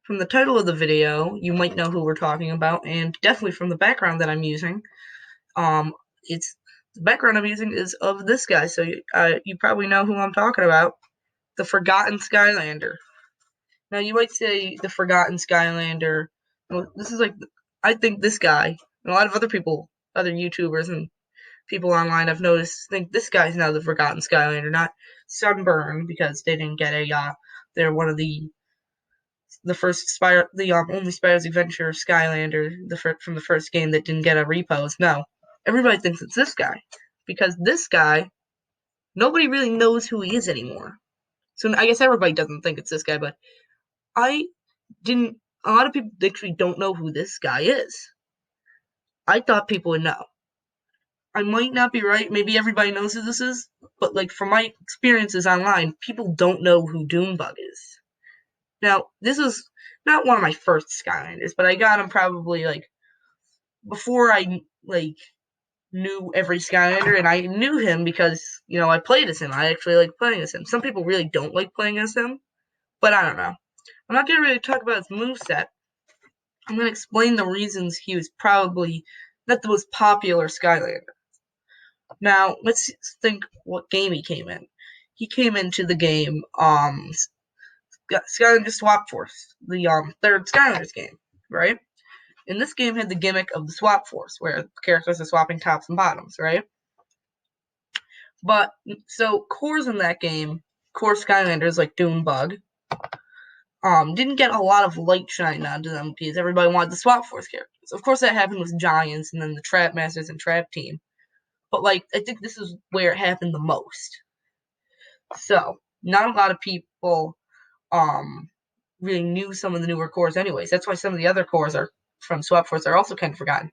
from the title of the video, you might know who we're talking about, and definitely from the background that I'm using. It's the background I'm using is of this guy, so you probably know who I'm talking about, the Forgotten Skylander. Now you might say the Forgotten Skylander. Well, this is like I think this guy and a lot of other people, other YouTubers and people online I've noticed think this guy's now the Forgotten Skylander, not Sunburn, because they didn't get a. They're one of the first the only Spyro's Adventure Skylander from the first game that didn't get a repose. No, everybody thinks it's this guy because this guy nobody really knows who he is anymore. So I guess everybody doesn't think it's this guy, but I didn't. A lot of people actually don't know who this guy is. I thought people would know. I might not be right. Maybe everybody knows who this is, but like from my experiences online, people don't know who Doombug is. Now, this is not one of my first Skylanders, but I got him probably like before I like knew every Skylander, and I knew him because I played as him. I actually like playing as him. Some people really don't like playing as him, but I don't know. I'm not gonna really talk about his moveset. I'm gonna explain the reasons he was probably not the most popular Skylander. Now, let's think what game he came in. He came into the game Skylander Swap Force, the third Skylanders game, right? And this game had the gimmick of the Swap Force, where the characters are swapping tops and bottoms, right? But so cores in that game, core Skylanders like Doombug, didn't get a lot of light shine onto them because everybody wanted the Swap Force characters. Of course, that happened with Giants and then the Trap Masters and Trap Team. But like, I think this is where it happened the most. So not a lot of people really knew some of the newer cores anyways. That's why some of the other cores are from Swap Force are also kind of forgotten.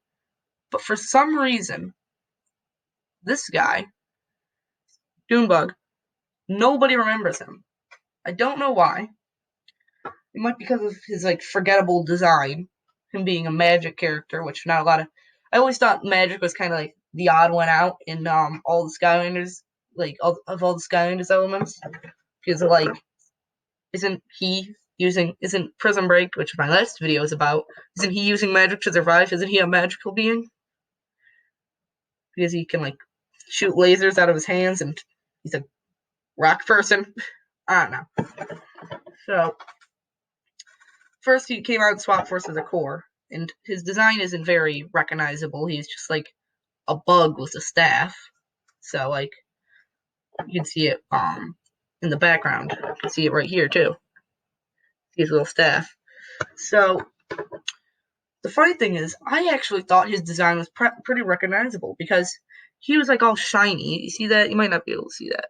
But for some reason, this guy, Doombug, nobody remembers him. I don't know why. It might be because of his like forgettable design, him being a magic character, which not a lot of. I always thought magic was kind of like the odd one out in all the Skylanders, like all the Skylanders elements, because like isn't Prison Break, which my last video is about, isn't he using magic to survive? Isn't he a magical being? Because he can like shoot lasers out of his hands and he's a rock person. I don't know. So first he came out in Swap Force as a core, and his design isn't very recognizable. He's just like a bug with a staff. So like you can see it in the background. You can see it right here too. His little staff. So the funny thing is, I actually thought his design was pretty recognizable because he was like all shiny. You see that? You might not be able to see that.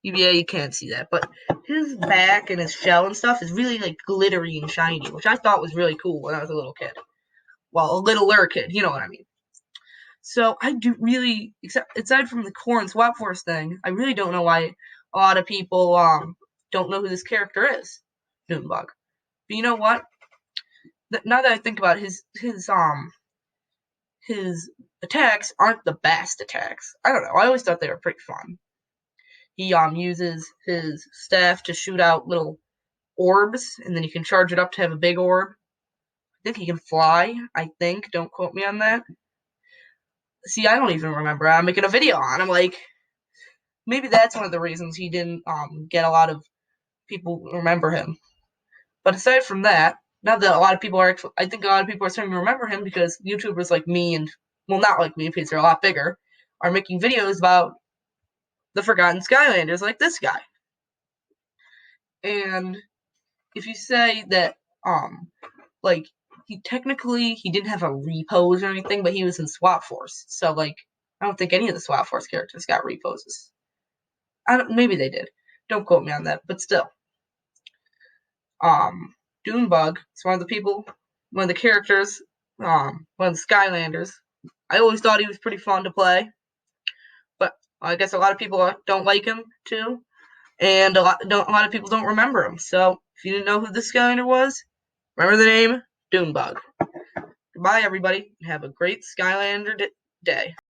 Yeah, you can't see that, but his back and his shell and stuff is really like glittery and shiny, which I thought was really cool when I was a little kid. Well, a littler kid, you know what I mean. So I do really, aside from the core and Swap Force thing, I really don't know why a lot of people don't know who this character is, Doombug. But you know what? Now that I think about it, his attacks aren't the best attacks. I don't know. I always thought they were pretty fun. He uses his staff to shoot out little orbs, and then you can charge it up to have a big orb. I think he can fly, I think. Don't quote me on that. See, I don't even remember. I'm making a video on him. Like, maybe that's one of the reasons he didn't get a lot of people remember him. But aside from that, not that a lot of people are actually, I think a lot of people are starting to remember him because YouTubers like me and, well, not like me because they're a lot bigger, are making videos about the Forgotten Skylanders like this guy. And if you say that, like, he didn't have a repose or anything, but he was in Swap Force. So, like, I don't think any of the Swap Force characters got reposes. Maybe they did. Don't quote me on that, but still. Doombug is one of the characters, one of the Skylanders. I always thought he was pretty fun to play, but I guess a lot of people don't like him too, and a lot of people don't remember him. So if you didn't know who this Skylander was, remember the name Doombug. Goodbye, everybody. Have a great Skylander day.